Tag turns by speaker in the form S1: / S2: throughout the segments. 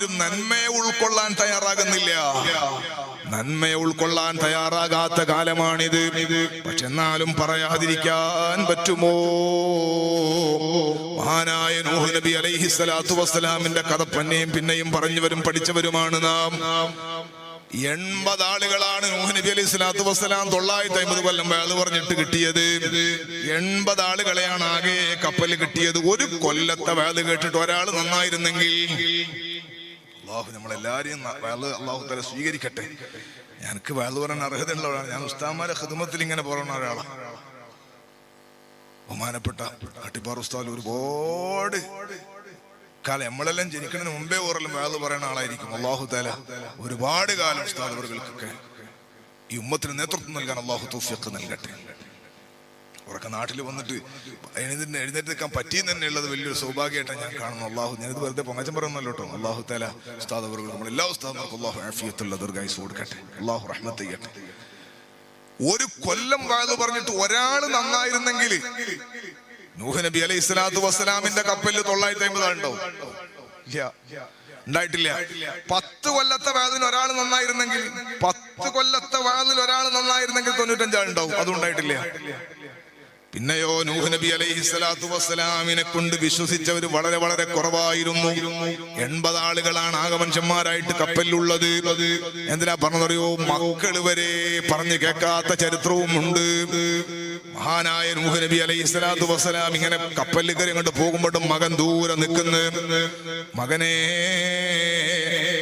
S1: ആരും നന്മയെ ഉൾക്കൊള്ളാൻ തയ്യാറാകുന്നില്ല. നന്മയെ ഉൾക്കൊള്ളാൻ തയ്യാറാകാത്ത കാലമാണിത്. പക്ഷെ എന്നാലും പറയാതിരിക്കാൻ പറ്റുമോ? മഹാനായ നൂഹ് നബി അലൈഹിസ്സലാത്തു വസ്സലാമിന്റെ കഥ പിന്നെയും പറഞ്ഞവരും പഠിച്ചവരുമാണ് നാം. 80 ആളുകളാണ് നൂഹ് നബി അലൈഹി സ്വലാത്തു വസ്സലാം 950 കൊല്ലം വയല് പറഞ്ഞിട്ട് കിട്ടിയത്. 80 ആളുകളെയാണ് ആകെ കപ്പൽ കിട്ടിയത്. ഒരു കൊല്ലത്തെ വയല് കേട്ടിട്ട് ഒരാൾ നന്നായിരുന്നെങ്കിൽ അള്ളാഹു നമ്മളെല്ലാരെയും അള്ളാഹു തആല സ്വീകരിക്കട്ടെ. എനിക്ക് വയല് പറയാൻ അർഹതയുള്ളവരാണ്. ഞാൻ ഉസ്താദ്മാരെ ഖിദ്മത്തിൽ ഇങ്ങനെ പറയുന്ന ഒരാളാണ്. ബഹുമാനപ്പെട്ട കട്ടിപ്പാറ ഉസ്താദ് ഒരുപാട് കാലം നമ്മളെല്ലാം ജനിക്കുന്നതിന് മുമ്പേ ഓറെല്ലാം വയല് പറയുന്ന ആളായിരിക്കും. അള്ളാഹു തആല ഒരുപാട് കാലം ഉസ്താദ് അവർകൾക്കൊക്കെ ഈ ഉമ്മത്തിന് നേതൃത്വം നൽകാൻ അള്ളാഹു തൗഫീഖ് നൽകട്ടെ. അവരൊക്കെ നാട്ടിൽ വന്നിട്ട് എഴുന്നേറ്റ് നിൽക്കാൻ പറ്റിയെന്ന് തന്നെ ഉള്ളത് വലിയൊരു സൗഭാഗ്യമായിട്ടാണ് ഞാൻ കാണുന്നു. അള്ളാഹു ഞാനിത് വെറുതെ പൊങ്ങച്ചം പറയുന്നല്ലോ കേട്ടോ. അള്ളാഹു തആല ഉസ്താദ് അവർ നമ്മളെല്ലാ ഉസ്താദ്മാർക്കും അള്ളാഹു ആഫിയത്തുള്ള ദീർഘായുസ്സ് കൊടുക്കട്ടെ. അള്ളാഹു റഹ്മത്ത് ചെയ്യട്ടെ. ഒരു കൊല്ലം വയല് പറഞ്ഞിട്ട് ഒരാൾ നന്നായിരുന്നെങ്കിൽ നൂഹ് നബി അലൈഹി സ്വലാത്തു വസ്സലാമിന്റെ കപ്പലിൽ 950 ഉണ്ടാവും. ഇല്ല, ഉണ്ടായിട്ടില്ല. 10 കൊല്ലത്തെ വയലിൽ ഒരാൾ നന്നായിരുന്നെങ്കിൽ 10 കൊല്ലത്തെ വയലിൽ ഒരാൾ നന്നായിരുന്നെങ്കിൽ 95 ഉണ്ടാവും. അതും ഉണ്ടായിട്ടില്ല. പിന്നെയോ നൂഹ് നബി അലൈഹി സ്വലാത്തു വസ്സലാമിനെ കൊണ്ട് വിശ്വസിച്ചവർ വളരെ വളരെ കുറവായിരുന്നു. 80 ആളുകളാണ് ആകെ മനുഷ്യന്മാരായിട്ട് കപ്പലിലുള്ളത്. എന്തിനാ പറഞ്ഞറിയോ? മക്കള് വരെ പറഞ്ഞു കേൾക്കാത്ത ചരിത്രവും ഉണ്ട്. മഹാനായ നൂഹ് നബി അലൈഹി സ്വലാത്തു വസ്സലാം ഇങ്ങനെ കപ്പലിൽ കയറി അങ്ങോട്ട് പോകുമ്പോഴും മകൻ ദൂരെ നിൽക്കുന്നു. മകനെ,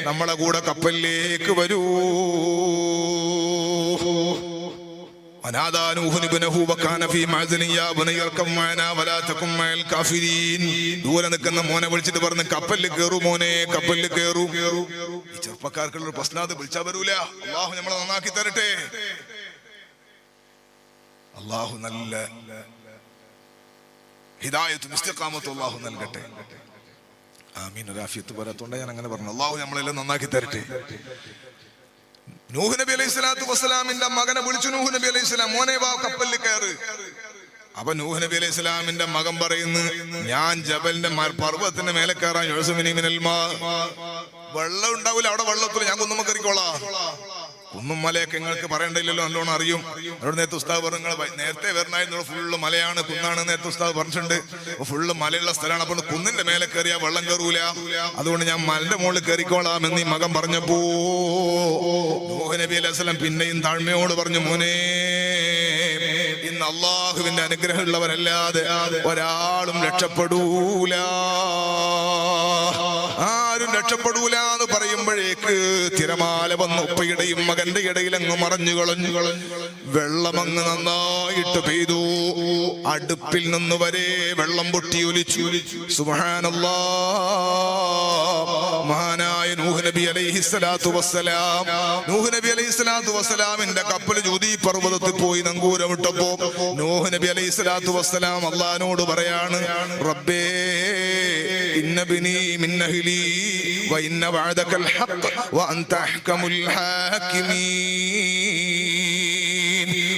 S1: നമ്മളെ കൂടെ കപ്പലിലേക്ക് വരൂ. ദൂരെ നിൽക്കുന്ന മോനെ വിളിച്ചിട്ട് പറഞ്ഞു, കപ്പലിൽ കയറൂ മോനെ, കപ്പലിൽ കയറൂ. ഈ ചെറുപ്പക്കാർക്കുള്ള പ്രശ്നം വിളിച്ചാ വരൂല. അള്ളാഹു നമ്മളെ നന്നാക്കി തരട്ടെ. അള്ളാഹു നല്ല ഹിദായത്തും ഇസ്തിഖാമത്തും അള്ളാഹു നൽകട്ടെ. ആമീൻ. ഒരാഫിയത്ത് വരാത്തോണ്ട് ഞാൻ അങ്ങനെ പറഞ്ഞു. അള്ളാഹു നമ്മളെല്ലാം നന്നാക്കി തരട്ടെ. നൂഹ് നബി അലൈഹി സ്വലാത്തു വസ്സലാമിന്റെ മകനെ വിളിച്ചു. നൂഹ് നബി അലൈഹി സ്വലാം, മോനെ വാ, കപ്പലിൽ കയറ്. അപ്പൊ നൂഹ് നബി അലൈഹി സ്വലാമിന്റെ മകൻ പറയുന്നു, ഞാൻ ജബലിന്റെ പർവ്വതത്തിന്റെ മേലെ കയറാൻ വെള്ളം ഉണ്ടാവില്ല. അവിടെ വെള്ളത്തിൽ ഞാൻ കുന്നുമ്മ കയറിക്കോളാം. കുന്നും മലയൊക്കെ നിങ്ങൾക്ക് പറയണ്ടില്ലല്ലോ, നല്ലോണം അറിയും. അവിടെ നേരത്തെ ഉസ്താദ് പറഞ്ഞു, നേരത്തെ വരണായിരുന്നു ഫുള്ള് മലയാണ്, കുന്നാണ്. നേരത്തെ ഉസ്താദ് പറഞ്ഞിട്ടുണ്ട് ഫുള്ള് മലയുള്ള സ്ഥലമാണ്. അപ്പൊ കുന്നിന്റെ മേലെ കയറിയാ വെള്ളം കയറൂല. അതുകൊണ്ട് ഞാൻ മലന്റെ മുകളിൽ കയറിക്കോളാം എന്ന് ഈ മകൻ പറഞ്ഞപ്പോ നൂഹ് നബി അലൈഹി സ്വലാം പിന്നെയും താഴ്മയോട് പറഞ്ഞു, മോനെ, ഇന്ന് അള്ളാഹുവിന്റെ അനുഗ്രഹമുള്ളവരല്ലാതെ ഒരാളും രക്ഷപ്പെടൂല. ആരും രക്ഷപ്പെടൂല എന്ന് പറയുമ്പോഴേക്ക് തിരമാല വന്ന് ഉപ്പയുടെയും മകന്റെ ഇടയിൽ അങ്ങ് മറഞ്ഞു കളഞ്ഞു. വെള്ളമങ്ങ് നന്നായിട്ട് പെയ്തു. അടുപ്പിൽ നിന്ന് വരെ വെള്ളം പൊട്ടി ഒലിച്ചു. സുബ്ഹാനല്ലാഹ്. മഹാനായ നൂഹ് നബി അലൈഹി സ്വലാത്തു വസ്സലാം, നൂഹ് നബി അലൈഹി സ്വലാത്തു വസ്സലാമിന്റെ കപ്പൽ ജൂദി പർവ്വതത്തിൽ പോയി നങ്കൂരമിട്ടപ്പോ നൂഹ് നബി അലൈഹി സ്വലാത്തു വസ്സലാം അള്ളാഹിനോട് പറയാണ്, റബ്ബേ, ഇന്ന ബിനി മിൻ അഹ്ലി വ ഇന്ന വഅദകൽ ഹഖ് വ അൻത അഹ്കമുൽ ഹാകിമീൻ.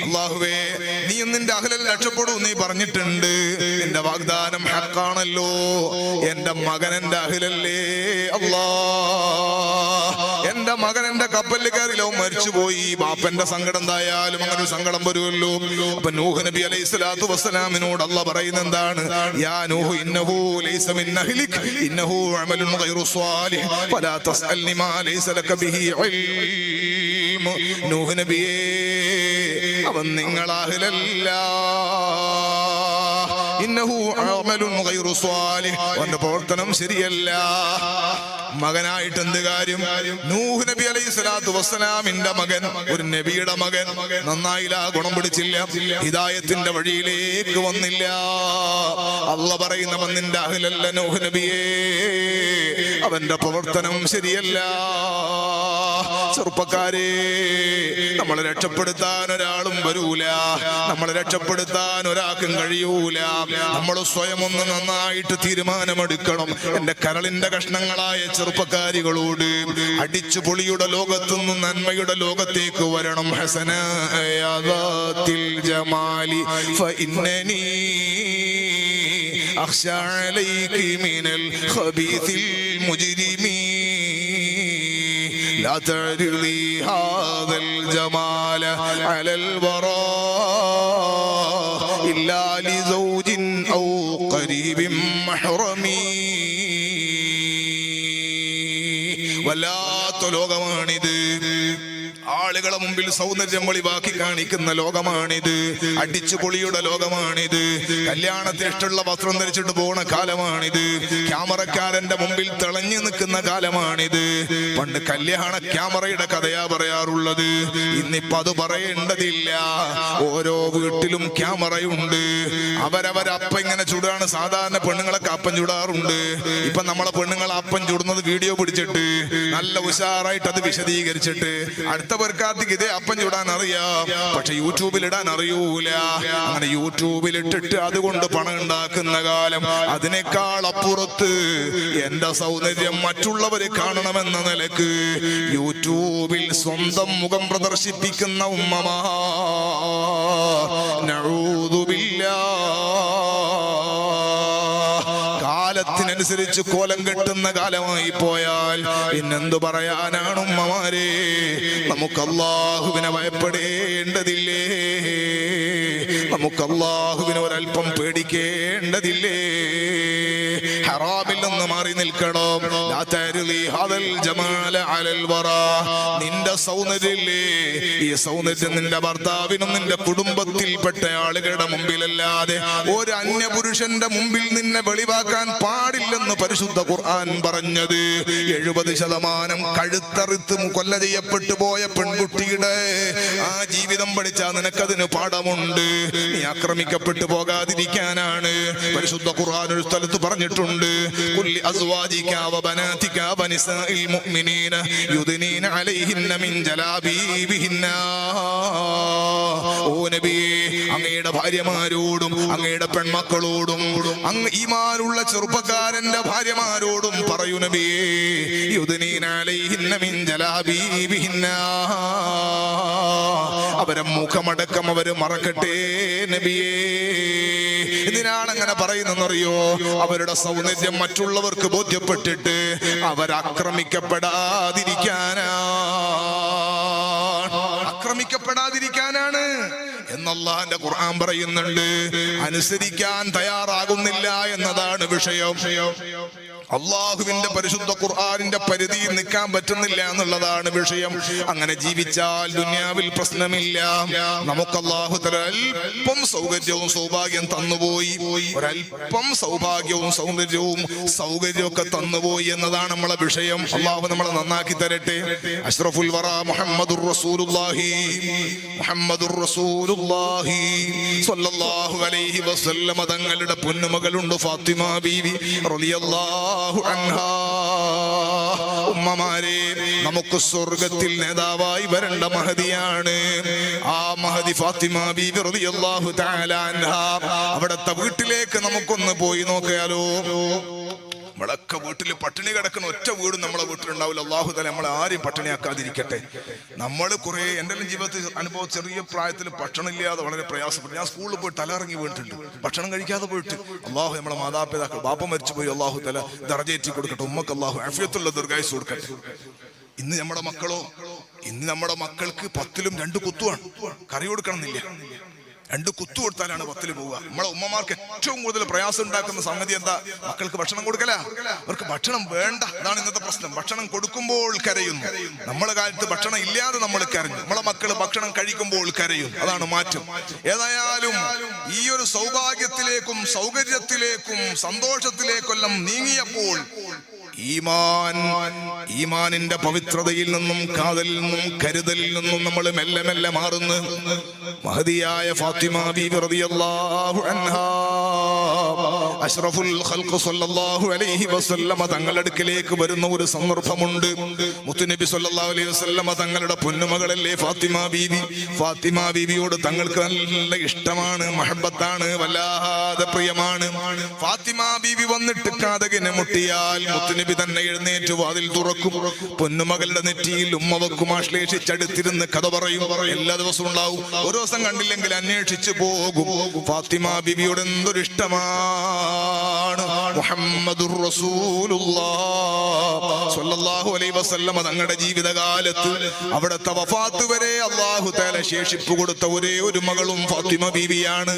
S1: അല്ലാഹുവേ, നീ നിന്റെ അഹ്ലിൽ രക്ഷപ്പെടൂ നീ പറഞ്ഞിട്ടുണ്ട്. എന്റെ വാഗ്ദാനം ഹഖാണല്ലോ. എന്റെ മകൻ എന്റെ അഹ്ലല്ലേ അല്ലാഹ്. എന്റെ മകൻ എന്റെ കപ്പലിൽ കയറിലോ മരിച്ചുപോയി. ബാപ്പന്റെ സങ്കടം എന്തായാലും അങ്ങനെ ഒരു സങ്കടം വരുമല്ലോ. അപ്പൊ നൂഹ് നബി അലൈഹി സ്വലാത്തു വസ്സലാമിനോട് അല്ലാഹ് പറയുന്നത് എന്താണ്? യാ നൂഹ് ഇന്നഹു ലൈസ മിൻ അഹ്ലിക് ഇന്നഹു അമലുൻ ഗൈറു സ്വാലിഹ് ഫലാ തസ്അൽനി മാ ലൈസ ലക ബിഹി ഇൽം. നൂഹ് നബിയേ, അവൻ നിങ്ങളുടെ അഹ്ലല്ല. ഇന്നഹു അമലുൻ ഗൈറു സ്വാലിഹ്, അവന്റെ പ്രവർത്തനം ശരിയല്ല. മകനായിട്ട് എന്ത് കാര്യം? നൂഹ് നബി അലൈഹി സ്വലാത്തു വസ്സലാമിന്റെ മകൻ, ഒരു നബിയുടെ മകൻ നന്നായില്ല, ഗുണം പിടിച്ചില്ല, ഹിദായത്തിന്റെ വഴിയിലേക്ക് വന്നില്ല. അല്ലാഹ് പറയുന്നവൻ നിന്റെ അഹ്ലല്ല നൂഹ് നബിയേ, അവന്റെ പ്രവർത്തനം ശരിയല്ല. ചെറുപ്പക്കാരെ, നമ്മളെ രക്ഷപ്പെടുത്താൻ ഒരാളും വരൂല, നമ്മളെ രക്ഷപ്പെടുത്താൻ ഒരാൾക്കും കഴിയൂല. നമ്മൾ സ്വയം ഒന്ന് നന്നായിട്ട് തീരുമാനമെടുക്കണം. എന്റെ കരളിന്റെ കഷ്ണങ്ങളായ ചെറുപ്പക്കാരികളോട് അടിച്ചു പൊളിയുടെ ലോകത്തുനിന്ന് നന്മയുടെ ലോകത്തേക്ക് വരണം. ഹസനാത്തിൽ ജമാലി ഫഇന്നനി അഖ്ശാ അലൈകി മിനൽ ഖബീസിൽ മുജ്രിമീൻ. ലാ തഅ്രിളി ഹാദൽ ജമാല അലൽ വറാ ഇല്ലാ ലിസൗജിൻ ഔ ഖരീബിൻ മഹ്റമി. വല്ലാത്ത ലോകമാണിത്. ആളുകളെ മുമ്പിൽ സൗന്ദര്യം വെളിവാക്കി കാണിക്കുന്ന ലോകമാണിത്. അടിച്ചുപൊളിയുടെ ലോകമാണിത്. കല്യാണത്തിന് ഇഷ്ടമുള്ള വസ്ത്രം ധരിച്ചിട്ട് പോകുന്ന കാലമാണിത്. ക്യാമറക്കാരന്റെ മുമ്പിൽ തിളഞ്ഞു നിൽക്കുന്ന കാലമാണിത്. പണ്ട് കല്യാണ ക്യാമറയുടെ കഥയാ പറയാറുള്ളത്. ഇന്നിപ്പോ അത് പറയേണ്ടതില്ല. ഓരോ വീട്ടിലും ക്യാമറയുണ്ട്. അവരവരപ്പം ഇങ്ങനെ ചുടാണ്. സാധാരണ പെണ്ണുങ്ങളൊക്കെ അപ്പം ചുടാറുണ്ട്. ഇപ്പൊ നമ്മളെ പെണ്ണുങ്ങൾ അപ്പം ചുടുന്നത് വീഡിയോ പിടിച്ചിട്ട് നല്ല ഉഷാറായിട്ട് അത് വിശദീകരിച്ചിട്ട് അടുത്ത പേർക്കാർക്ക് ഇതേ അപ്പം ചുടാൻ അറിയാം, പക്ഷെ യൂട്യൂബിൽ ഇടാൻ അറിയൂല. അങ്ങനെ യൂട്യൂബിൽ ഇട്ടിട്ട് അതുകൊണ്ട് പണം ഉണ്ടാക്കുന്ന കാലം. അതിനേക്കാൾ അപ്പുറത്ത് എന്റെ സൗന്ദര്യം മറ്റുള്ളവര് കാണണമെന്ന നിലക്ക് യൂട്യൂബിൽ സ്വന്തം മുഖം പ്രദർശിപ്പിക്കുന്ന ഉമ്മമാർ നഊദു കാലത്തിനനുസരിച്ച് കോലം കെട്ടുന്ന കാലമായി പോയാൽ പിന്നെന്തു പറയാനാണ് ഉമ്മമാരെ? നമുക്ക് അല്ലാഹുവിനെ ഭയപ്പെടേണ്ടതില്ലേ? നമുക്ക് അല്ലാഹുവിനെ ഒരൽപ്പം പേടിക്കേണ്ടതില്ലേ? ഹറാമിൽ നിന്ന് മാറി നിൽക്കണം. ലാ തഅ്രിളി ഹാദൽ ജമാല അലൽ വറാ. നിന്റെ സൗന്ദര്യല്ലേ, ഈ സൗന്ദര്യം നിന്റെ ഭർത്താവിനും നിന്റെ കുടുംബത്തിൽപ്പെട്ട ആളുകളുടെ മുമ്പിലല്ലാതെ ഒരു അന്യപുരുഷന്റെ മുമ്പിൽ നിന്നെ വെളിവാക്കാൻ പാടില്ലെന്ന് പരിശുദ്ധ ഖുർആൻ പറഞ്ഞത്. 70% കഴുത്തറുത്ത് കൊല്ല ചെയ്യപ്പെട്ടു പോയ പെൺകുട്ടിയുടെ ആ ജീവിതം പഠിച്ചാൽ നിനക്കതിന് പാഠമുണ്ട്. നീ ആക്രമിക്കപ്പെട്ടു പോകാതിരിക്കാനാണ് പരിശുദ്ധ ഖുർആൻ ഒരു സ്ഥലത്ത് പറഞ്ഞിട്ടുണ്ട്. കുല്ലി അസ്വാജിക വബനാതിക വനിസാഇൽ മുഅ്മിനീന യുദ്നീന അലൈഹിന്ന മിൻ ജലാബീബിഹിന്ന. ഓ നബിയേ, അങ്ങയുടെ ഭാര്യമാരോടും അങ്ങയുടെ പെൺമക്കളോടും അങ്ങ് ഈമാനുള്ള ചെറുപ്പക്കാരന്റെ ഭാര്യമാരോടും പറയൂ നബിയേ, യുദ്നീന അലൈഹിന്ന മിൻ ജലാബീബിഹിന്ന. അവരെ മുഖമടക്കം അവര് മറക്കട്ടെ നബിയേ. ഇതിനാണ് അങ്ങനെ പറയുന്നറിയോ? അവരുടെ സൗന്ദര്യം മറ്റുള്ളവർക്ക് ബോധ്യപ്പെട്ടിട്ട് ആക്രമിക്കപ്പെടാതിരിക്കാനാണ് എന്നല്ലാഹുവിന്റെ ഖുർആൻ പറയുന്നുണ്ട്. അനുസരിക്കാൻ തയ്യാറാകുന്നില്ല എന്നതാണ് വിഷയം. അള്ളാഹുവിന്റെ പരിശുദ്ധ ഖുർആനിന്റെ പരിധിയിൽ നിൽക്കാൻ പറ്റുന്നില്ല എന്നുള്ളതാണ് വിഷയം. അങ്ങനെ ജീവിച്ചാൽ ദുനിയാവിൽ പ്രശ്നമില്ല. നമുക്ക് അല്ലാഹു തആല അല്പം സൗകര്യവും സൗഭാഗ്യം തന്നുപോയി. ഒരല്പം സൗഭാഗ്യവും സൗകര്യവും ഒക്കെ തന്നുപോയി എന്നതാണ് നമ്മളെ വിഷയം. അള്ളാഹു നമ്മളെ നന്നാക്കി തരട്ടെ. അഷ്റഫുൽ വറ മുഹമ്മദുർ റസൂലുള്ളാഹി സ്വല്ലല്ലാഹു അലൈഹി വസല്ലം തങ്ങളുടെ പൊന്നുമകളുണ്ട് ഫാത്തിമ ബീവി റളിയല്ലാഹു അൻഹാ. ഉമ്മമാരെ, നമുക്ക് സ്വർഗത്തിൽ നേതാവായി വരേണ്ട മഹദിയാണ്. ആ മഹദി ഫാത്തിമ ബീവി റളിയല്ലാഹു തആല അൻഹാ. അവിടുത്തെ വീട്ടിലേക്ക് നമുക്കൊന്ന് പോയി നോക്കിയാലോ? നമ്മളൊക്കെ വീട്ടിൽ പട്ടിണി കിടക്കുന്ന ഒറ്റ വീടും നമ്മളെ വീട്ടിലുണ്ടാവില്ല. അല്ലാഹു തആല നമ്മളെ ആരെയും പട്ടിണിയാക്കാതിരിക്കട്ടെ. നമ്മൾ കുറെ എൻ്റെ ജീവിതത്തിൽ അനുഭവം, ചെറിയ പ്രായത്തിൽ ഭക്ഷണം ഇല്ലാതെ വളരെ പ്രയാസപ്പെട്ടു. ഞാൻ സ്കൂളിൽ പോയി തലയിറങ്ങി വീണിട്ടുണ്ട്, ഭക്ഷണം കഴിക്കാതെ പോയിട്ട്. അല്ലാഹു നമ്മളെ മാതാപിതാക്കൾ, ബാപ്പ മരിച്ചു പോയി, അല്ലാഹു തആല ദർജയേറ്റി കൊടുക്കട്ടെ. ഉമ്മക്ക് അല്ലാഹു ആഫിയത്തുള്ള ദീർഘായുസ്സ് കൊടുക്കട്ടെ. ഇന്ന് നമ്മുടെ മക്കൾക്ക് 10ലും 2 കുത്തുവാണ്. കറി കൊടുക്കണമെന്നില്ല, 2 കുത്തു കൊടുത്താലാണ് 10ൽ പോവുക. നമ്മളെ ഉമ്മമാർക്ക് ഏറ്റവും കൂടുതൽ പ്രയാസം ഉണ്ടാക്കുന്ന സംഗതി എന്താ? മക്കൾക്ക് ഭക്ഷണം കൊടുക്കല. അവർക്ക് ഭക്ഷണം വേണ്ട, അതാണ് ഇന്നത്തെ പ്രശ്നം. ഭക്ഷണം കൊടുക്കുമ്പോൾ കരയുന്നു. നമ്മളെ കാലത്ത് ഭക്ഷണം ഇല്ലാതെ നമ്മൾ കരഞ്ഞു. നമ്മളെ മക്കൾ ഭക്ഷണം കഴിക്കുമ്പോൾ കരയും. അതാണ് മാറ്റം. ഏതായാലും ഈ ഒരു സൗഭാഗ്യത്തിലേക്കും സൗകര്യത്തിലേക്കും സന്തോഷത്തിലേക്കെല്ലാം നീങ്ങിയപ്പോൾ ഈമാനിന്റെ പവിത്രതയിൽ നിന്നും കാതലിൽ നിന്നും കരുതലിൽ നിന്നും നമ്മൾ മെല്ലെ മെല്ലെ മാറുന്നു. മഹദിയായ ഫാത്തിമ ബീവി റളിയല്ലാഹു അൻഹാ അഷ്റഫുൽ ഖൽഖ് സ്വല്ലല്ലാഹു അലൈഹി വസല്ലമ തങ്ങളുടെ അടുക്കലേക്ക് വരുന്ന ഒരു സന്ദർഭമുണ്ട്. മുത്തുനബി സ്വല്ലല്ലാഹു അലൈഹി വസല്ലമ തങ്ങളുടെ പൊന്നുമകളല്ലേ ഫാത്തിമ ബീവി. ഫാത്തിമ ബീവിയോട് തങ്ങൾക്ക് നല്ല ഇഷ്ടമാണ്, മഹബത്താണ്, വല്ലാതെ പ്രിയമാണ്. ഫാത്തിമ ബീവി വന്നിട്ട് കാതകിനെ മുട്ടിയാൽ മുത്തുനബി തന്നെ എഴുന്നേറ്റ് വാതിൽ തുറക്കും. പൊന്നുമകളുടെ നെറ്റിയിൽ ഉമ്മ വെക്കും. ആശ്ലേഷിച്ചടുത്തിരുന്ന് കഥ പറയും. എല്ലാ ദിവസവും ഉണ്ടാവും. ഒരു ദിവസം കണ്ടില്ലെങ്കിൽ അന്വേഷിച്ചു പോകും. ഫാത്തിമ ബീവിയോട് എന്തൊരു ഇഷ്ടമാണ്. മുഹമ്മദുർ റസൂലുള്ളാഹ് സ്വല്ലല്ലാഹു അലൈഹി വസല്ലം തങ്ങളുടെ ജീവിതകാലത്ത് അവിടുത്തെ വഫാത്ത് വരെ അല്ലാഹു തആല ശേഷിപ്പ് കൊടുത്ത ഒരേ ഒരു മകളും ഫാത്തിമ ബീവിയാണ്.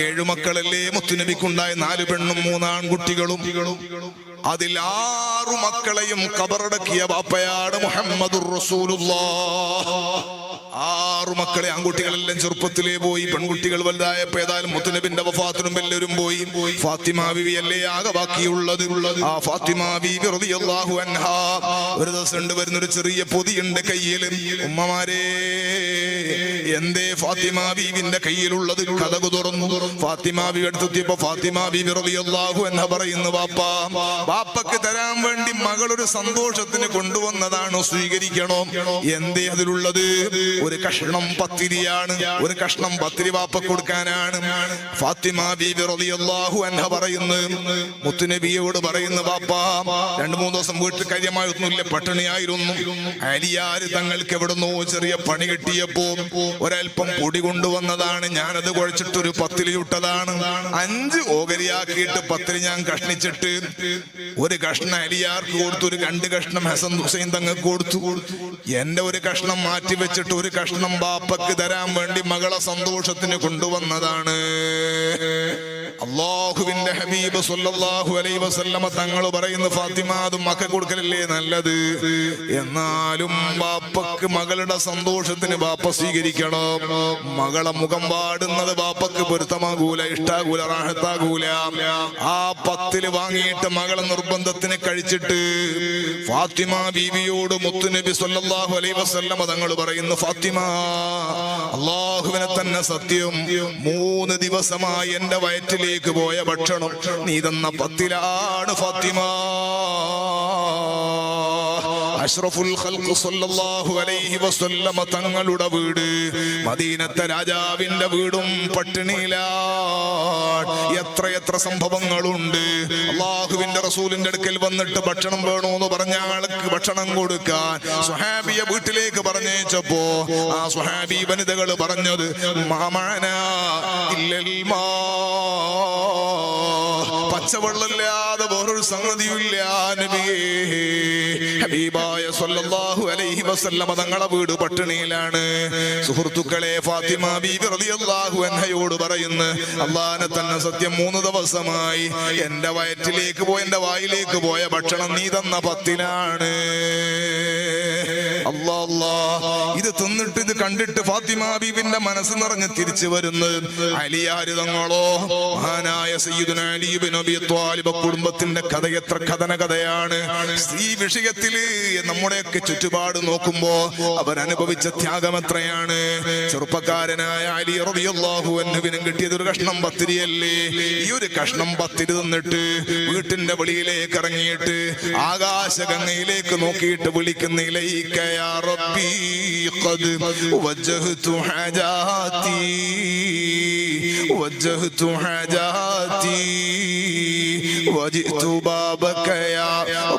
S1: 7 മക്കളല്ലേ മുത്തുനബിക്കുണ്ടായ, 4 പെണ്ണും 3 ആൺകുട്ടികളും. അതിൽ 6 മക്കളെയും ഖബറടക്കിയ ബാപ്പയാണ് മുഹമ്മദുർ റസൂലുള്ളാഹ്. 6 മക്കളെ, ആൺകുട്ടികളെല്ലാം ചെറുപ്പത്തിലേ പോയി, പെൺകുട്ടികൾ വലുതായപ്പോ ഏതായാലും മുത്തുനബിന്റെ വഫാത്തിനും എല്ലാവരും പോയി. ഫാത്തിമ ബീവി അല്ലേ ആകെ ബാക്കിയുള്ളത്. ആ ഫാത്തിമ ബീവി റളിയല്ലാഹു അൻഹാ ഒരു ദിവസം വരുന്നൊരു ചെറിയ പൊതിയുണ്ട് കയ്യിൽ. ഉമ്മമാരെ, എന്തേ ഫാത്തിമ ബീവിന്റെ കയ്യിലുള്ളത്? കതകു തുറന്നു. ഫാത്തിമ ബീവി അടുത്തെത്തിയപ്പോ ഫാത്തിമ ബീവി റളിയല്ലാഹു അൻഹ പറയുന്നു, ബാപ്പക്ക് തരാൻ വേണ്ടി മകളൊരു സന്തോഷത്തിന് കൊണ്ടുവന്നതാണ്, സ്വീകരിക്കണോ? എന്തേ അതിലുള്ളത്? ഒരു കഷ്ണം പത്തിരിയാണ്. ഒരു കഷ്ണം പത്തിരി ബാപ്പക്ക് കൊടുക്കാനാണ്. ഫാത്തിമ ബീവി റളിയല്ലാഹു അൻഹ പറയുന്നു, മുത്തുനബിയോട് പറയുന്നു, ബാപ്പാ 2-3 ദിവസം വീട്ടിൽ കാര്യമായൊന്നുമില്ല, പട്ടിണിയായിരുന്നു. അലിയാര് തങ്ങൾക്ക് എവിടുന്നോ ചെറിയ പണി കിട്ടിയപ്പോ ഒരൽപ്പം പൊടി കൊണ്ടുവന്നതാണ്. ഞാനത് കുഴച്ചിട്ടൊരു പത്തിരി ചുട്ടതാണ്. 5 ഓകരിയാക്കിയിട്ട് പത്തിരി ഞാൻ കഷ്ണിച്ചിട്ട് ഒരു കഷ്ണം അലിയാർക്ക് കൊടുത്തു, ഒരു 2 കഷ്ണം ഹസൻ ഹുസൈൻ തങ്ങൾക്ക് കൊടുത്തു. എന്റെ ഒരു കഷ്ണം മാറ്റി വെച്ചിട്ട് ഒരു കഷ്ണം ബാപ്പക്ക് തരാൻ വേണ്ടി മകളെ സന്തോഷത്തിന് കൊണ്ടുവന്നതാണ്. അല്ലാഹുവിന്റെ ഹബീബ് സ്വല്ലല്ലാഹു അലൈഹി വസല്ലമ തങ്ങൾ പറയുന്നു, ഫാത്തിമ അത് മക്കൾക്ക് കൊടുക്കലല്ലേ നല്ലത്, എന്നാലും ബാപ്പക്ക് മകളുടെ സന്തോഷത്തിന് ബാപ്പ സ്വീകരിക്കണം. മകളെ മുഖം പാടുന്നത് ബാപ്പക്ക് പൊരുത്തമാകൂല, ഇഷ്ടാകൂല, റാഹത്താകൂല. ആ പത്തില് വാങ്ങിയിട്ട് മകളെ നിർബന്ധത്തിന് കഴിച്ചിട്ട് ഫാത്തിമ ബീവിയോട് മുത്തുനബി സ്വല്ലല്ലാഹു അലൈഹി വസല്ലമ തങ്ങൾ പറയുന്നു, ഫാത്തിമ, അല്ലാഹുവിനെ തന്നെ സത്യം, 3 ദിവസമായി എന്റെ വയറ്റിലേക്ക് പോയ ഭക്ഷണം നീ തന്ന പത്തിലാണ് ഫാത്തിമ. അഷ്റഫുൽ ഖൽഖ് സ്വല്ലല്ലാഹു അലൈഹി വസല്ലമ തങ്ങളുടെ വീട് മദീനത്തെ രാജാവിന്റെ വീടും പട്ടിണിയിലാണ്. എത്ര സംഭവങ്ങളുണ്ട്. അല്ലാഹുവിന്റെ റസൂലിന്റെ അടുക്കൽ വന്നിട്ട് ഭക്ഷണം വേണോന്ന് പറഞ്ഞ ആൾക്ക് ഭക്ഷണം കൊടുക്കാൻ സ്വഹാബിയെ വീട്ടിലേക്ക് പറഞ്ഞേച്ചപ്പോ ആ സ്വഹാബി വനിതകൾ പറഞ്ഞത്, മാമാനാ ഇല്ലൽ മാ, പച്ചവെള്ളമില്ലാതെ വേറൊരു സംഗതിയില്ല നബിയേ. ഹബീബായ സ്വല്ലല്ലാഹു അലൈഹി വസല്ലമ തങ്ങളുടെ വീട് പട്ടിണിയിലാണ്. സുഹൃത്തുക്കളെ, ഫാത്തിമ ബീവി റളിയല്ലാഹു അൻഹയോട് പറയുന്നു, അല്ലാഹുവിനെ തന്നെ സത്യം, 3 ദിവസമായി എന്റെ വയറ്റിലേക്ക് പോയ, എന്റെ വായിലേക്ക് പോയ ഭക്ഷണം നീ തന്ന പത്തിലാണ്. ഇത് തിന്നിട്ട് ഇത് കണ്ടിട്ട് ഫാത്തിമ ബീവിന്റെ മനസ്സ് നിറഞ്ഞ് തിരിച്ചു വരുന്നത് അലിയാര് തങ്ങളോ, മഹാനായ സയ്യിദുനാ അലി ഇബ്നു അബീ ത്വാലിബ് കുടുംബത്തിന്റെ കഥ എത്ര കഥയാണ്. ഈ വിഷയത്തില് നമ്മുടെയൊക്കെ ചുറ്റുപാട് നോക്കുമ്പോ അവരനുഭവിച്ച ത്യാഗം എത്രയാണ്. ചെറുപ്പക്കാരനായ അലി റളിയല്ലാഹു അൻഹുവിനും കിട്ടിയത് ഒരു കഷ്ണം പത്തിരിയല്ലേ. ഈ ഒരു കഷ്ണം പത്തിരി തിന്നിട്ട് വീട്ടിന്റെ വെളിയിലേക്ക് ഇറങ്ങിയിട്ട് ആകാശഗംഗയിലേക്ക് നോക്കിയിട്ട് വിളിക്കുന്ന, ഇലൈക യാ റബ്ബി ഖദ് വജ്ജഹ്തു ഹജാതി വജ്ജഹ്തു ഹജാതി വജിതു ബാബക യാ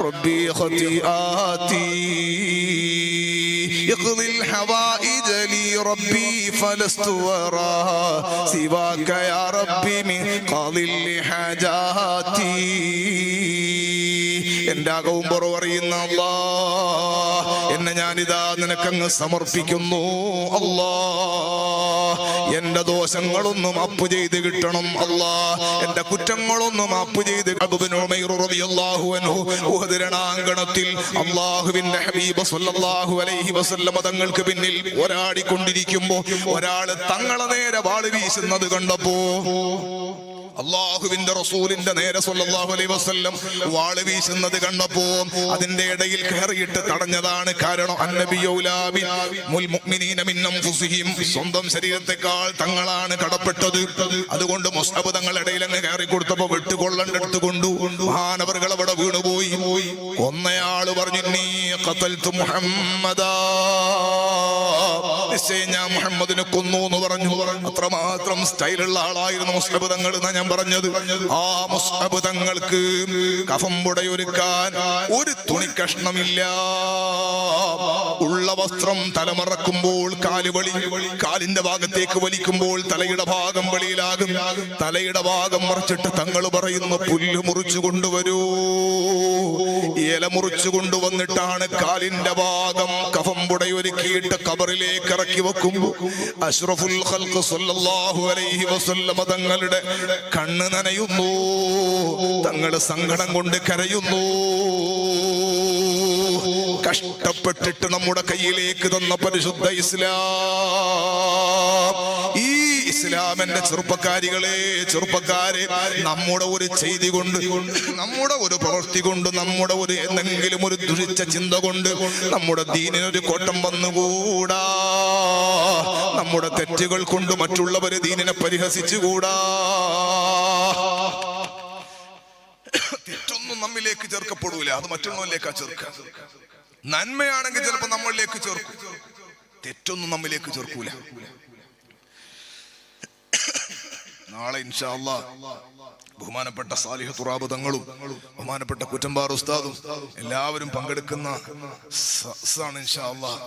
S1: റബ്ബി ഖതിആതി اقضي الحوائج لي ربي فلست وراها سواك يا ربي من قاضي لحاجاتي. എന്റെ അകവും പുറവും അറിയുന്ന അല്ലാഹ്, എന്നെ ഞാനിതാ നിനക്കങ്ങ് സമർപ്പിക്കുന്നു. അല്ലാഹ്, എന്റെ ദോഷങ്ങളൊന്നും മാപ്പ് ചെയ്ത് കിട്ടണം. അല്ലാഹ്, എന്റെ കുറ്റങ്ങളൊന്നും മാപ്പ് ചെയ്ത്. അബ്ദുൽ ഉമൈർ റളിയല്ലാഹു അൻഹു ഉഹദ് രണാങ്കണത്തിൽ അല്ലാഹുവിന്റെ ഹബീബ് സ്വല്ലല്ലാഹു അലൈഹി വസല്ലമ തങ്ങൾക്ക് പിന്നിൽ പോരാടിക്കൊണ്ടിരിക്കുമ്പോ ഒരാള് തങ്ങളെ നേരെ വാള് വീശുന്നത് കണ്ടപ്പോ അല്ലാഹുവിന്റെ റസൂലിന്റെ നേരെ സ്വല്ലല്ലാഹു അലൈഹി വസല്ലം വാള് വീശുന്നത് കണ്ടപ്പോ അതിന്റെ ഇടയിൽ കയറിയിട്ട് തടഞ്ഞതാണ്. കാരണം അന്നബിയൗലാബി മുൽ മുഅ്മിനീന മിൻ അൻഫുസിഹിം, സ്വന്തം ശരീരത്തെക്കാൾ തങ്ങളാണ് കടപ്പെട്ടത്. അതുകൊണ്ട് മുസ്അബ് തങ്ങളുടെ ഇടയിൽ അങ്ങ് കയറി കൊടുത്തപ്പോ വെട്ടുകൊള്ളണ്ടെടുത്ത് കൊണ്ടു മഹാനവറുകൾ അവിടെ വീണുപോയി. കൊന്നയാള് പറഞ്ഞു, നീ ഖതൽതു മുഹമ്മദാ, നിശ്ചയം ഞാൻ മുഹമ്മദിനെ കൊന്നു എന്ന് പറഞ്ഞു. അത്രമാത്രം സ്റ്റൈലുള്ള ആളായിരുന്നു മുസ്അബ് തങ്ങൾ എന്നാ ഞാൻ പറഞ്ഞത്. ആ മുസ്അബ് തങ്ങൾക്ക് കഫം പുടയൊരുക്കാൻ ഒരു തുണി കഷ്ണമില്ല. ഉള്ള വസ്ത്രം തലമറക്കുമ്പോൾ കാലിന്റെ ഭാഗത്തേക്ക് വലിക്കുമ്പോൾ തലയുടെ ഭാഗം വെളിയിലാകും. തലയുടെ ഭാഗം മറിച്ചിട്ട് തങ്ങൾ പറയുന്നു, പുല്ല് മുറിച്ചു കൊണ്ടുവരൂ. ഇല മുറിച്ചു കൊണ്ടുവന്നിട്ടാണ് കാലിന്റെ ഭാഗം കഫം പുടയൊരുക്കിയിട്ട് ഖബറിലേക്ക് ഇറക്കി വെക്കും. അഷ്റഫുൽ ഖൽഖ് സ്വല്ലല്ലാഹു അലൈഹി വസല്ലം തങ്ങളുടെ കണ്ണ് നനയുന്നു. തങ്ങൾ സങ്കടം കൊണ്ട് കരയുന്നു. കഷ്ടപ്പെട്ടിട്ട് നമ്മുടെ കയ്യിലേക്ക് തന്ന പരിശുദ്ധ ഇസ്ലാം, ഈ ഇസ്ലാമിന്റെ ചെറുപ്പക്കാരെ നമ്മുടെ ഒരു ചെയ്തി കൊണ്ട്, നമ്മുടെ ഒരു പ്രവൃത്തി കൊണ്ട്, നമ്മുടെ ഒരു എന്തെങ്കിലും ഒരു ദുഷിച്ച ചിന്ത കൊണ്ട് നമ്മുടെ ദീനിനൊരു കോട്ടം വന്നുകൂടാ. നമ്മുടെ തെറ്റുകൾ കൊണ്ട് മറ്റുള്ളവര് ദീനിനെ പരിഹസിച്ചുകൂടാ. തെറ്റൊന്നും നമ്മിലേക്ക് ചേർക്കപ്പെടൂല, അത് മറ്റുള്ളവരിലേക്കാ ചേർക്കുക. നന്മയാണെങ്കിൽ ചിലപ്പോ നമ്മളിലേക്ക് ചേർക്കും, തെറ്റൊന്നും നമ്മിലേക്ക് ചേർക്കൂല. നാളെ ഇൻഷാ അല്ലാഹ് ബഹുമാനപ്പെട്ട സാലിഹ് തുറാബ് തങ്ങളും ബഹുമാനപ്പെട്ട കുറ്റമ്പാർ ഉസ്താദും എല്ലാവരും പങ്കെടുക്കുന്ന ഇൻഷാ അല്ലാഹ്.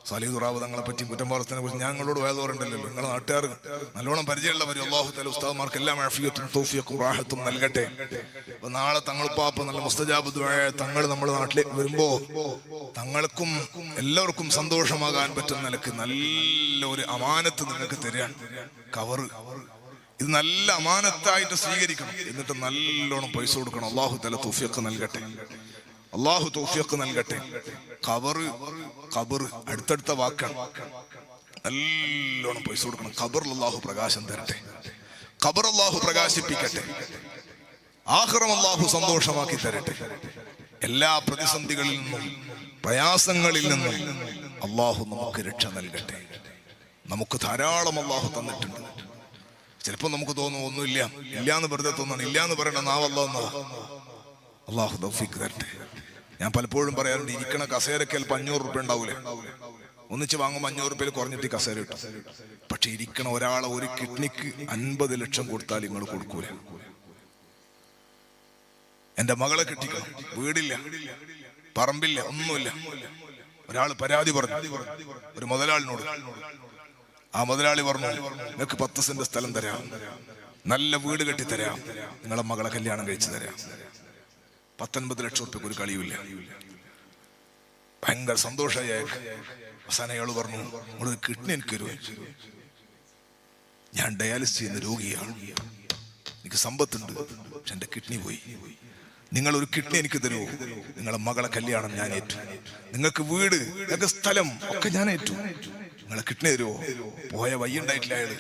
S1: സാലിഹ് തുറാബ് തങ്ങളെ പറ്റി കുറ്റമ്പാറത്തിനെ കുറിച്ച് ഞങ്ങളോട് വേദോറുണ്ടല്ലോ. നിങ്ങളുടെ നാട്ടുകാർ നല്ലോണം പരിചയമുള്ളവർ അല്ലാഹു തആല ഉസ്താദ്മാർക്ക് എല്ലാം ആഫിയത്തും തൗഫീഖും റാഹത്തും നൽകട്ടെ. അപ്പൊ നാളെ തങ്ങളുപ്പാപ്പ നല്ല മുസ്തജാബ് ദുആ തങ്ങൾ നമ്മുടെ നാട്ടിലേക്ക് വരുമ്പോ തങ്ങൾക്കും എല്ലാവർക്കും സന്തോഷമാകാൻ പറ്റുന്ന നിലക്ക് നല്ല ഒരു അമാനത്ത് നിങ്ങൾക്ക് തരാൻ. കവറ് ഇത് നല്ല അമാനത്തായിട്ട് സ്വീകരിക്കണം. എന്നിട്ട് നല്ലോണം പൈസ കൊടുക്കണം. അല്ലാഹു തആല തൗഫീഖ് നൽകട്ടെ. അല്ലാഹു തൗഫീഖ് നൽകട്ടെ. ഖബർ അടുത്തടുത്ത വാക്കാണ്. നല്ലോണം പൈസ കൊടുക്കണം. ഖബറിൽ അല്ലാഹു പ്രകാശം തരട്ടെ. ഖബർ അല്ലാഹു പ്രകാശിപ്പിക്കട്ടെ. ആഖിറം അല്ലാഹു സന്തോഷമാക്കി തരട്ടെ. എല്ലാ പ്രതിസന്ധികളിൽ നിന്നും പ്രയാസങ്ങളിൽ നിന്നും അല്ലാഹു നമുക്ക് രക്ഷ നൽകട്ടെ. നമുക്ക് ധാരാളം അല്ലാഹു തന്നിട്ടുണ്ട്. ചിലപ്പോൾ നമുക്ക് തോന്നും ഒന്നുമില്ല, ഇല്ലാന്ന് വെറുതെ തോന്നണം. ഇല്ലാന്ന് പറയണ നാവല്ലാന്നതാ. അല്ലാഹു തൗഫീഖ് തരട്ടെ. ഞാൻ പലപ്പോഴും പറയാറുണ്ട്, ഇരിക്കണ കസേരക്ക് ചിലപ്പോൾ 500 റുപ്യ ഉണ്ടാവൂലേ. ഒന്നിച്ച് വാങ്ങുമ്പോൾ 500 റുപ്യയിൽ കുറഞ്ഞിട്ട് കസേര കിട്ടും. പക്ഷെ ഇരിക്കണ ഒരാളെ ഒരു കിഡ്നിക്ക് 50 ലക്ഷം കൊടുത്താൽ നിങ്ങൾ കൊടുക്കൂല. എന്റെ മകളെ കെട്ടിക്കണം, വീടില്ല, പറമ്പില്ല, ഒന്നുമില്ല. ഒരാൾ പരാതി പറഞ്ഞു ഒരു മുതലാളിനോട്. ആ മുതലാളി പറഞ്ഞു, നിങ്ങൾക്ക് 10 സെന്റ് സ്ഥലം തരാം, നല്ല വീട് കെട്ടി തരാം, നിങ്ങളെ മകളെ കല്യാണം കഴിച്ചു തരാം. 19 ലക്ഷം റുപ്യക്ക് ഒരു കളിയുമില്ല. ഭയങ്കര സന്തോഷമായി. അവസാനം അയാൾ പറഞ്ഞു, നിങ്ങളൊരു കിഡ്നി എനിക്ക് തരുമോ? ഞാൻ ഡയാലിസിസ് ചെയ്യുന്ന രോഗിയാണ്, എനിക്ക് സമ്പത്തുണ്ട്, പക്ഷെ എന്റെ കിഡ്നി പോയി. നിങ്ങളൊരു കിഡ്നി എനിക്ക് തരുമോ? നിങ്ങളെ മകളെ കല്യാണം ഞാൻ ഏറ്റു, നിങ്ങൾക്ക് വീട്, നിങ്ങൾക്ക് സ്ഥലം ഒക്കെ ഞാൻ ഏറ്റു, നിങ്ങളെ കിഡ്നി തരുമോ? പോയ വയ്യുണ്ടായിട്ടില്ല അയാള്.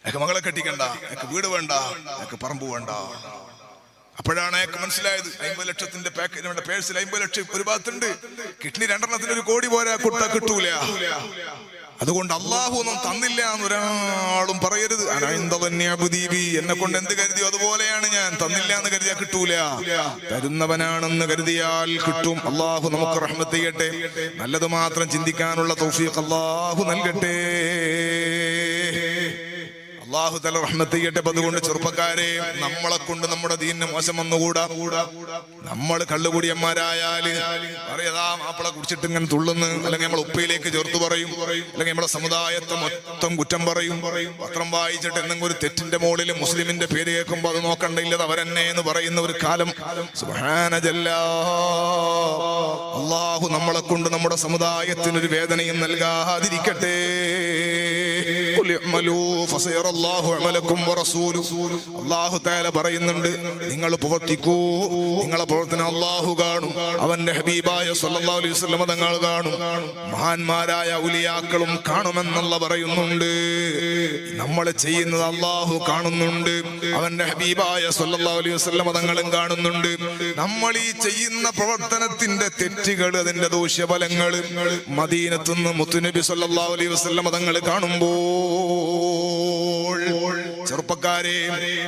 S1: എനിക്ക് മകളെ കെട്ടിക്കണ്ട, എനിക്ക് വീട് വേണ്ട, എനിക്ക് പറമ്പ് വേണ്ട. അപ്പോഴാണ് അയാൾക്ക് മനസ്സിലായത് 50 ലക്ഷത്തിന്റെ പാക്കേജ്, നമ്മുടെ പേഴ്സിൽ 50 ലക്ഷം ഒരു ഭാഗത്തുണ്ട്, കിഡ്നി 2 1 കോടി പോരാ, കിട്ടൂല. അതുകൊണ്ട് അള്ളാഹു ഒന്നും തന്നില്ല എന്ന് ഒരാളും പറയരുത്. എന്നെ കൊണ്ട് എന്ത് കരുതിയോ അതുപോലെയാണ് ഞാൻ. തന്നില്ല എന്ന് കരുതിയാൽ കിട്ടൂല, തരുന്നവനാണെന്ന് കരുതിയാൽ കിട്ടും. അള്ളാഹു നമുക്ക് റഹ്മത്ത് ചെയ്യട്ടെ. നല്ലത് മാത്രം ചിന്തിക്കാനുള്ള തൗഫീഖ് അള്ളാഹു നൽകട്ടെ. അള്ളാഹു തആല റഹ്മത്ത് ചെയ്യട്ടെ. അതുകൊണ്ട് ചെറുപ്പക്കാരെ, നമ്മളെ കൊണ്ട് നമ്മുടെ ദീനിന് മോശം വന്നുകൂടാ. നമ്മൾ കള്ളുകുടിയന്മാരായാല് അറിയാ മാപ്പിള കുടിച്ചിട്ട് ഇങ്ങനെ തുള്ളുന്നു, അല്ലെങ്കിൽ നമ്മൾ ഉപ്പയിലേക്ക് ചേർത്ത് പറയും, അല്ലെങ്കിൽ നമ്മുടെ സമുദായത്തെ മൊത്തം കുറ്റം പറയും. പത്രം വായിച്ചിട്ട് എന്തെങ്കിലും ഒരു തെറ്റിന്റെ മുകളിൽ മുസ്ലിമിന്റെ പേര് കേൾക്കുമ്പോ അത് നോക്കണ്ടില്ല, അവരെന്നെ എന്ന് പറയുന്ന ഒരു കാലം. സുബ്ഹാനല്ലാഹ്. അള്ളാഹു നമ്മളെ കൊണ്ട് നമ്മുടെ സമുദായത്തിനൊരു വേദനയും നൽകാതിരിക്കട്ടെ. അല്ലാഹു തആല പറയുന്നുണ്ട്, നിങ്ങൾ പ്രവർത്തിക്കൂ, നിങ്ങളെ പ്രവർത്തനം അല്ലാഹു കാണും, അവന്റെ ഹബീബായ സല്ലല്ലാഹു അലൈഹി വസല്ലം തങ്ങൾ കാണും, മഹാന്മാരായ ഔലിയാക്കളും കാണുമെന്നുള്ള പറയുന്നുണ്ട്. നമ്മൾ ചെയ്യുന്നത് അല്ലാഹു കാണുന്നുണ്ട്, അവന്റെ ഹബീബായ സല്ലല്ലാഹു അലൈഹി വസല്ലം തങ്ങളും കാണുന്നുണ്ട്. നമ്മൾ ഈ ചെയ്യുന്ന പ്രവർത്തനത്തിന്റെ തെറ്റുകൾ, അതിന്റെ ദൂഷ്യഫലങ്ങൾ മദീനത്തുനിന്ന് മുത്തുനബി സല്ലല്ലാഹു അലൈഹി വസല്ലം തങ്ങൾ കാണുമ്പോൾ ചെറുപ്പക്കാരെ,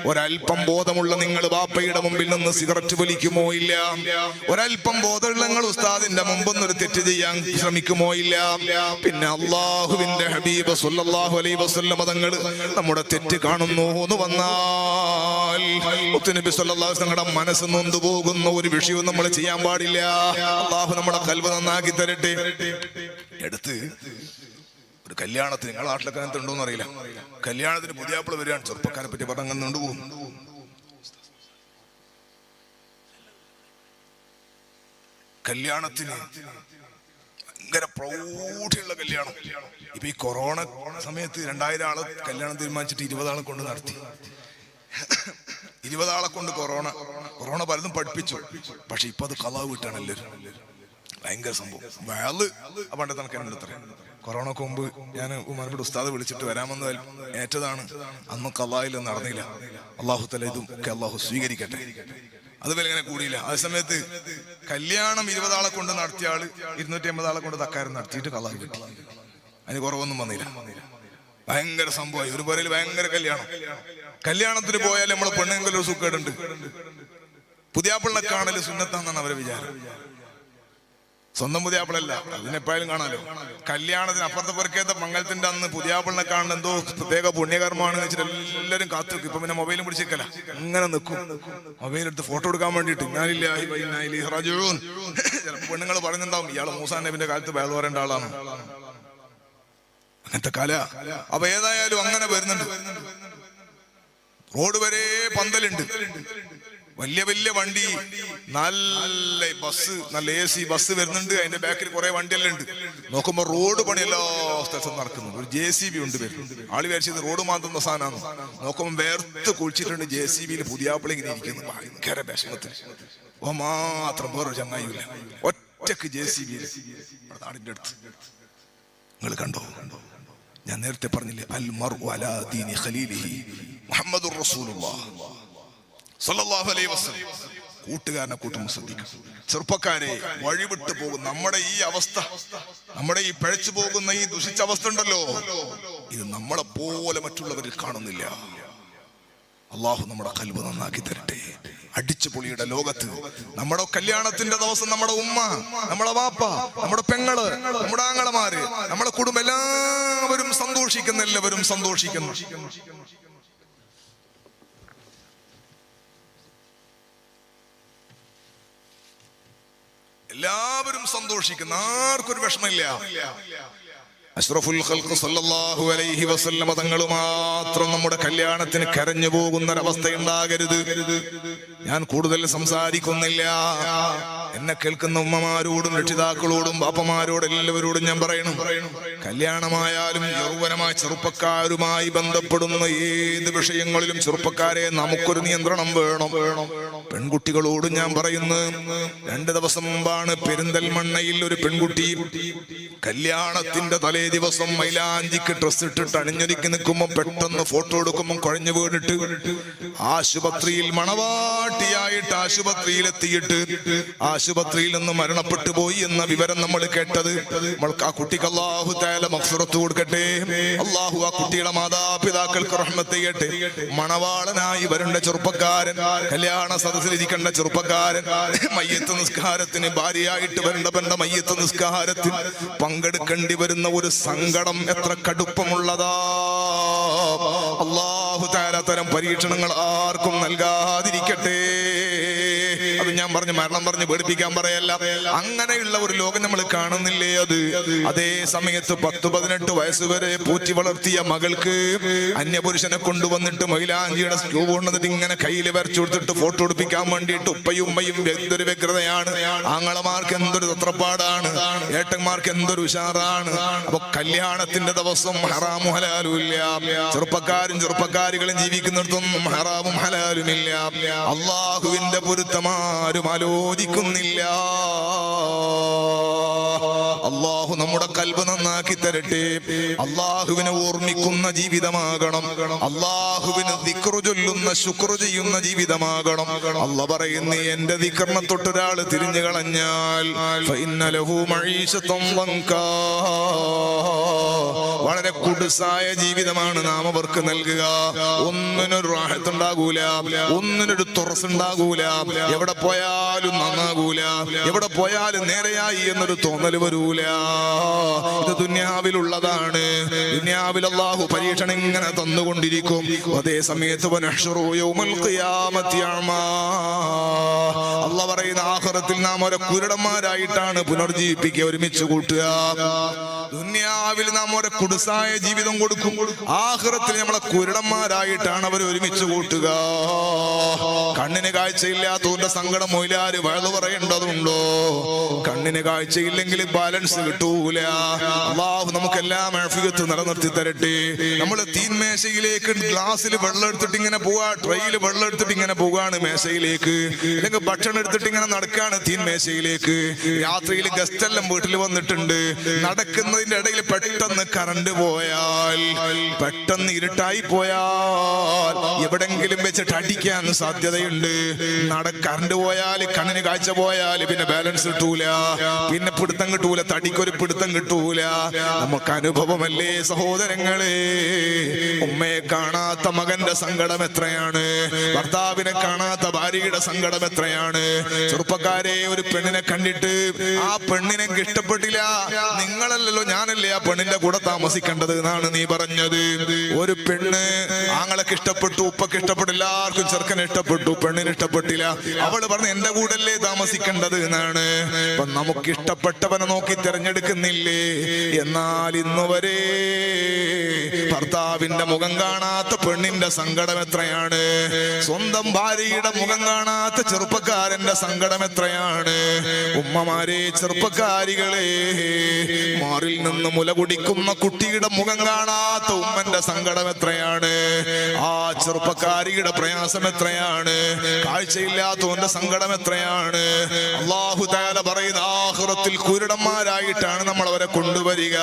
S1: ഒരൽപ്പം ബോധമുള്ള നിങ്ങൾ ബാപ്പയുടെ മുമ്പിൽ നിന്ന് സിഗരറ്റ് വലിക്കുമോ? ഇല്ല. ഒരൽപ്പം ബോധമുള്ള നിങ്ങൾ ഉസ്താദിന്റെ മുമ്പൊന്നൊരു തെറ്റ് ചെയ്യാൻ ശ്രമിക്കുമോ? ഇല്ല. പിന്നെ അള്ളാഹുവിന്റെ ഹബീബ് സല്ലല്ലാഹു അലൈഹി വസല്ലം തങ്ങൾ നമ്മുടെ തെറ്റ് കാണുന്നു എന്ന് വന്നാൽ മുത്തുനബി സല്ലല്ലാഹു അലൈഹി വസല്ലം മനസ്സ് നൊന്തു പോകുന്ന ഒരു വിഷയവും നമ്മൾ ചെയ്യാൻ പാടില്ല. അള്ളാഹു നമ്മുടെ ഖൽബ് നന്നാക്കി തരട്ടെ. എടുത്ത് ഒരു കല്യാണത്തിന്, നിങ്ങളുടെ നാട്ടിലൊക്കെ അങ്ങനത്തെ ഉണ്ടോന്ന് അറിയില്ല, കല്യാണത്തിന് പുതിയാപ്പിള വരികയാണ്, ചെറുപ്പക്കാരെ പറ്റി പറഞ്ഞ അങ്ങനെ കൊണ്ടുപോകും. കല്യാണത്തിന് ഭയങ്കര പ്രൗഢിയുള്ള കല്യാണം. ഇപ്പൊ ഈ കൊറോണ സമയത്ത് 2000 ആള് കല്യാണം തീരുമാനിച്ചിട്ട് 20 ആളെ കൊണ്ട് നടത്തി. 20 ആളെ കൊണ്ട് കൊറോണ പലതും പഠിപ്പിച്ചു. പക്ഷെ ഇപ്പൊ അത് കളാവ് വിട്ടാണ് എല്ലാവരും. ഭയങ്കര സംഭവം. വേള് പണ്ടത്തെ കണക്കാണ്. അത്ര കൊറോണക്ക് മുമ്പ് ഞാൻ ഉമ്മാനോട് ഉസ്താദ് വിളിച്ചിട്ട് വരാമെന്ന് ഏറ്റതാണ്. അന്ന് കളായിൽ നടന്നില്ല. അള്ളാഹു തആല ഇതും ഒക്കെ അള്ളാഹു സ്വീകരിക്കട്ടെ. അതുപോലെ ഇങ്ങനെ കൂടിയില്ല. അതേ സമയത്ത് കല്യാണം 20 ആളെ കൊണ്ട് നടത്തിയ ആള് 250 ആളെ കൊണ്ട് തക്കാരം നടത്തിയിട്ട് കളാവ് കിട്ടി. അതിന് കുറവൊന്നും വന്നില്ല. ഭയങ്കര സംഭവമായി. ഒരു പേരിൽ ഭയങ്കര കല്യാണത്തിന് പോയാൽ നമ്മളെ പെണ്ണെങ്കിലും ഒരു സുഖേടുണ്ട്. പുതിയാപ്പിളിനെ കാണല് സുന്നത്താന്നാണ് അവരെ വിചാരം. സ്വന്തം പുതിയാപ്പിളല്ല, അതിനെപ്പോഴും കാണാലോ. കല്യാണത്തിന് അപ്പുറത്തെ പുറക്കേത്ത മംഗലത്തിന്റെ അന്ന് പുതിയാപ്പിളിനെ കാണുന്ന എന്തോ പ്രത്യേക പുണ്യകർമ്മമാണ് വെച്ചിട്ട് എല്ലാവരും കാത്തു വെക്കും. ഇപ്പൊ പിന്നെ മൊബൈലും പിടിച്ചേക്കല, അങ്ങനെ നിൽക്കും. മൊബൈൽ എടുത്ത് ഫോട്ടോ എടുക്കാൻ വേണ്ടിയിട്ട് ചിലപ്പോൾ പെണ്ണുങ്ങൾ പറയുന്നുണ്ടാവും ഇയാള് മൂസാ നബിന്റെ കാലത്ത് ബഹൾ പറയേണ്ട ആളാണ്, അങ്ങനത്തെ കല. അപ്പൊ ഏതായാലും അങ്ങനെ വരുന്നുണ്ട്. റോഡ് വരെ പന്തലുണ്ട്, വലിയ വലിയ വണ്ടി, നല്ല ബസ്, നല്ല AC ബസ് വരുന്നുണ്ട്. അതിന്റെ ബാക്കിൽ കുറെ വണ്ടിയെല്ലാം ഉണ്ട്. നോക്കുമ്പോ റോഡ് പണി എല്ലാ സ്ഥലത്തും നടക്കുന്നുണ്ട്. ഒരു JCB ഉണ്ട് വരുന്നത്. ആള് വിചാരിച്ചത് റോഡ് മാറ്റുന്ന സാധനമാണ്. നോക്കുമ്പോ വേർത്ത് കുളിച്ചിട്ടുണ്ട്. JCBയിൽ പുതിയാപ്പിള ഇങ്ങനെ ഇരിക്കുന്നു, ഭയങ്കര വിഷമത്തിൽ. ഓ മാത്രം വേറൊരു ചങ്ങായില്ല, ഒറ്റക്ക് JCBയിൽ നാടിന്റെ അടുത്ത്. നിങ്ങൾ കണ്ടോ? ഞാൻ നേരത്തെ പറഞ്ഞില്ലേ, അൽ മർഉ അലാ ദീനി ഖലീലിഹി മുഹമ്മദുർ റസൂലുള്ളാഹ് സല്ലല്ലാഹു അലൈഹി വസല്ലം. കൂട്ടുകാരനെ കൂട്ടും ശ്രദ്ധിക്കും. ചെറുപ്പക്കാരെ, വഴിവിട്ട് പോകും നമ്മുടെ ഈ അവസ്ഥ, നമ്മുടെ ഈ പിഴച്ചു പോകുന്ന ഈ ദുഷിച്ച അവസ്ഥ ഉണ്ടല്ലോ, ഇത് നമ്മളെ പോലെ മറ്റുള്ളവരിൽ കാണുന്നില്ല. അള്ളാഹു നമ്മുടെ ഖൽബ് നന്നാക്കി തരട്ടെ. അടിച്ചു പൊളിയുടെ ലോകത്ത് നമ്മുടെ കല്യാണത്തിന്റെ ദിവസം നമ്മുടെ ഉമ്മ, നമ്മുടെ വാപ്പ, നമ്മുടെ പെങ്ങള്, നമ്മുടെ ആങ്ങളമാര്, നമ്മുടെ കുടുംബം എല്ലാവരും സന്തോഷിക്കുന്നു. എല്ലാവരും സന്തോഷിക്കുന്നു, ആർക്കൊരു വിഷമമില്ല. അഷ്റഫുൽ ഖൽഖ് സല്ലല്ലാഹു അലൈഹി വസല്ലം തങ്ങൾ മാത്രം നമ്മുടെ കല്യാണത്തിന് കരഞ്ഞു പോകുന്നൊരവസ്ഥ ഉണ്ടാകരുത്. ഞാൻ കൂടുതൽ സംസാരിക്കുന്നില്ല. എന്നെ കേൾക്കുന്ന ഉമ്മമാരോടും രക്ഷിതാക്കളോടും ബാപ്പമാരോടും എല്ലാവരോടും ഞാൻ പറയണം, കല്യാണമായാലും യൗവനമായ ചെറുപ്പക്കാരുമായി ബന്ധപ്പെടുന്ന ഏത് വിഷയങ്ങളിലും ചെറുപ്പക്കാരെ നമുക്കൊരു നിയന്ത്രണം വേണം. പെൺകുട്ടികളോട് ഞാൻ പറയുന്നു, 2 ദിവസം മുമ്പാണ് പെരിന്തൽമണ്ണയിൽ ഒരു പെൺകുട്ടി കല്യാണത്തിന്റെ തലേ ദിവസം മൈലാഞ്ചിക്ക് ഡ്രസ് ഇട്ടിട്ട് അണിഞ്ഞൊരുക്കി നിൽക്കുമ്പോൾ പെട്ടെന്ന് ഫോട്ടോ എടുക്കുമ്പോൾ കുഴഞ്ഞു വീണിട്ട് ആശുപത്രിയിൽ മണവാട്ടിയായിട്ട് ആശുപത്രിയിലെത്തിയിട്ട് ആശുപത്രിയിൽ നിന്ന് മരണപ്പെട്ടു പോയി എന്ന വിവരം നമ്മൾ കേട്ടത്. ആ കുട്ടിക്ക് അല്ലാഹു തആല മഗ്ഫിറത്ത് കൊടുക്കട്ടെ. അല്ലാഹു ആ കുട്ടിയുടെ മാതാപിതാക്കൾക്ക് റഹ്മത്ത് ചെയ്യട്ടെ. മണവാളനായി വരേണ്ട ചെറുപ്പക്കാരൻ, കല്യാണ സദസ്സിലിരിക്കേണ്ട ചെറുപ്പക്കാരൻ, മയ്യത്ത് നിസ്കാരത്തിന് ഭാര്യയായിട്ട് വരേണ്ട മയ്യത്ത് നിസ്കാരത്തിൽ പങ്കെടുക്കേണ്ടി വരുന്ന ഒരു സങ്കടം എത്ര കടുപ്പമുള്ളതാ. അല്ലാഹു തആല തരം പരീക്ഷണങ്ങൾ ആർക്കും നൽകാതിരിക്കട്ടെ. അത് ഞാൻ പറഞ്ഞു, മരണം പറഞ്ഞ് പേടിപ്പിക്കാൻ പറയല്ല. അങ്ങനെയുള്ള ഒരു ലോകം നമ്മൾ കാണുന്നില്ലേ? അതേ സമയത്ത് 10-18 വയസ്സ് വരെ പൂറ്റി വളർത്തിയ മകൾക്ക് അന്യപുരുഷനെ കൊണ്ടുവന്നിട്ട് മൈലാഞ്ചിയുടെ സ്ക്യൂ കൊണ്ടുവന്നിട്ട് ഇങ്ങനെ കയ്യിൽ വരച്ചു കൊടുത്തിട്ട് ഫോട്ടോ എടുപ്പിക്കാൻ വേണ്ടിയിട്ട് ഉപ്പയും ഉമ്മയും എന്തൊരു വ്യഗ്രതയാണ്. ആങ്ങളമാർക്ക് എന്തൊരു തത്രപ്പാടാണ്, ഏട്ടന്മാർക്ക് എന്തൊരു ഉഷാറാണ്. അപ്പൊ കല്യാണത്തിന്റെ ദിവസം ഹറാമും ഹലാലും ഇല്ല. ചെറുപ്പക്കാരികളും ജീവിക്കുന്നിടത്തൊന്നും ഹറാമും ഹലാലും ഇല്ല. അള്ളാഹുവിന്റെ പൊരുത്തമാരും ആലോചിക്കുന്നില്ല. അള്ളാഹു നമ്മുടെ ഖൽബ് നന്നാക്കി നന്നാക്കി തരട്ടെ. അള്ളാഹുവിനെ ഓർമ്മിക്കുന്ന ജീവിതമാകണം, അള്ളാഹുവിന് ദിക്റ് ചൊല്ലുന്ന ശുക്ർ ചെയ്യുന്ന ജീവിതമാകണം. അള്ളാഹ് പറയുന്നു, എന്റെ ദിക്റിനെ തൊട്ടൊരാൾ തിരിഞ്ഞു കളഞ്ഞാൽ ഫഇന്ന ലഹു മഈശതൻ വൻകാ, വളരെ കുടുസായ ജീവിതമാണ് നാം അവർക്ക് നൽകുക. ഒന്നിനൊരു റാഹത്തുണ്ടാകൂല, ഒന്നിനൊരു തുറസുണ്ടാകൂല, എവിടെ പോയാലും നന്നാകൂല, എവിടെ പോയാലും നേരെയായി എന്നൊരു തോന്നൽ വരൂല. ഇത് ദുനിയാവിലുള്ളതാണ്. ദുനിയാവിൽ അല്ലാഹു പരീക്ഷണം ഇങ്ങനെ തന്നുകൊണ്ടിരിക്കും. അതേ സമയത്ത് വനഹ്ശറു യൗമൽ ഖിയാമത്തി അഅമാ, അല്ലാഹു പറയുന്ന ആഖിറത്തിൽ നാം ഒരു കുരുടന്മാരായിട്ടാണ് പുനർജീവിപ്പിക്കുക, ഒരുമിച്ച് കൂട്ടുക. ദുനിയാവിൽ നാം ഒരു കുടുസായ ജീവിതം കൊടുക്കും, ആഖിറത്തിൽ നമ്മളെ കുരുടന്മാരായിട്ടാണ് അവർ ഒരുമിച്ച് കൂട്ടുക. കണ്ണിന് കാഴ്ചയില്ലാത്തവന്റെ സങ്കടം മൊയിലാര് വഴുതു പറയേണ്ടതുണ്ടോ? കണ്ണിന് കാഴ്ചയില്ലെങ്കിൽ ബാലൻസ് കിട്ടൂല. അല്ലാഹു നമുക്കെല്ലാം ആഫിയത്ത് നിലനിർത്തി തരട്ടെ. നമ്മൾ തീൻമേശയിലേക്ക് ഗ്ലാസ്സിൽ വെള്ളം എടുത്തിട്ട് ഇങ്ങനെ പോവാ, ട്രെയിൽ വെള്ളം എടുത്തിട്ട് ഇങ്ങനെ പോവാണ് മേശയിലേക്ക്, അല്ലെങ്കിൽ ഭക്ഷണം എടുത്തിട്ട് ഇങ്ങനെ നടക്കാണ് തീൻമേശയിലേക്ക്. രാത്രിയിൽ ഗസ്റ്റ് എല്ലാം വീട്ടിൽ വന്നിട്ടുണ്ട്. നടക്കുന്നതിന്റെ ഇടയിൽ പെട്ടെന്ന് കറണ്ട് പോയാൽ, പെട്ടെന്ന് ഇരുട്ടായി പോയാൽ എവിടെങ്കിലും വെച്ചിട്ട് അടിക്കാൻ സാധ്യതയുണ്ട്. കറണ്ട് പോയാൽ, കണ്ണിന് കാഴ്ച പോയാൽ പിന്നെ ബാലൻസ് കിട്ടൂല, പിന്നെ പിടുത്തം കിട്ടൂല, തടിക്കൊരു പിടുത്തം കിട്ടൂല. നമുക്ക് അനുഭവമല്ലേ സഹോദരങ്ങളെ? ഉമ്മയെ കാണാത്ത മകന്റെ സങ്കടം എത്രയാണ്, ഭർത്താവിനെ കാണാത്ത ഭാര്യയുടെ സങ്കടം എത്രയാണ്. ചെറുപ്പക്കാരെ, ഒരു പെണ്ണിനെ കണ്ടിട്ട് ആ പെണ്ണിനെ ഇഷ്ടപ്പെട്ടില്ല, നിങ്ങളല്ലല്ലോ ഞാനല്ലേ ആ പെണ്ണിന്റെ കൂടെ താമസിക്കേണ്ടത് എന്നാണ് നീ പറഞ്ഞത്. ഒരു പെണ്ണ് ആങ്ങളൊക്കെ ഇഷ്ടപ്പെട്ടു, ഉപ്പൊക്കെ ഇഷ്ടപ്പെട്ടു, എല്ലാവർക്കും ചെറുക്കനെ ഇഷ്ടപ്പെട്ടു, പെണ്ണിന് ഇഷ്ടപ്പെട്ടില്ല. അവള് പറഞ്ഞു എന്റെ കൂടല്ലേ താമസിക്കേണ്ടത് എന്നാണ്. അപ്പൊ നമുക്ക് ഇഷ്ടപ്പെട്ടവനെ നോക്കി തിരഞ്ഞെടുക്കുന്നില്ലേ? എന്നാൽ ഇന്നുവരെ ഭർത്താവിന്റെ മുഖം കാണാത്ത പെണ്ണിന്റെ സങ്കടം എത്രയാണ്, സ്വന്തം ഭാര്യയുടെ മുഖം കാണാത്ത ചെറുപ്പക്കാരന്റെ സങ്കടം എത്രയാണ്. ഉമ്മമാരെ, ചെറുപ്പക്കാരികളെ, മാറിൽ നിന്ന് മുല കുടിക്കുന്ന കുട്ടിയുടെ മുഖം കാണാത്ത ഉമ്മന്റെ സങ്കടം എത്രയാണ്, ആ ചെറുപ്പക്കാരിയുടെ പ്രയാസം എത്രയാണ്, കാഴ്ചയില്ലാത്തവന്റെ സങ്കടം എത്രയാണ്. അല്ലാഹു തആല പറയുന്ന ആഖിറത്തിൽ കുരുടന്മാരായിട്ടാണ് നമ്മൾ അവരെ കൊണ്ടുവരിക.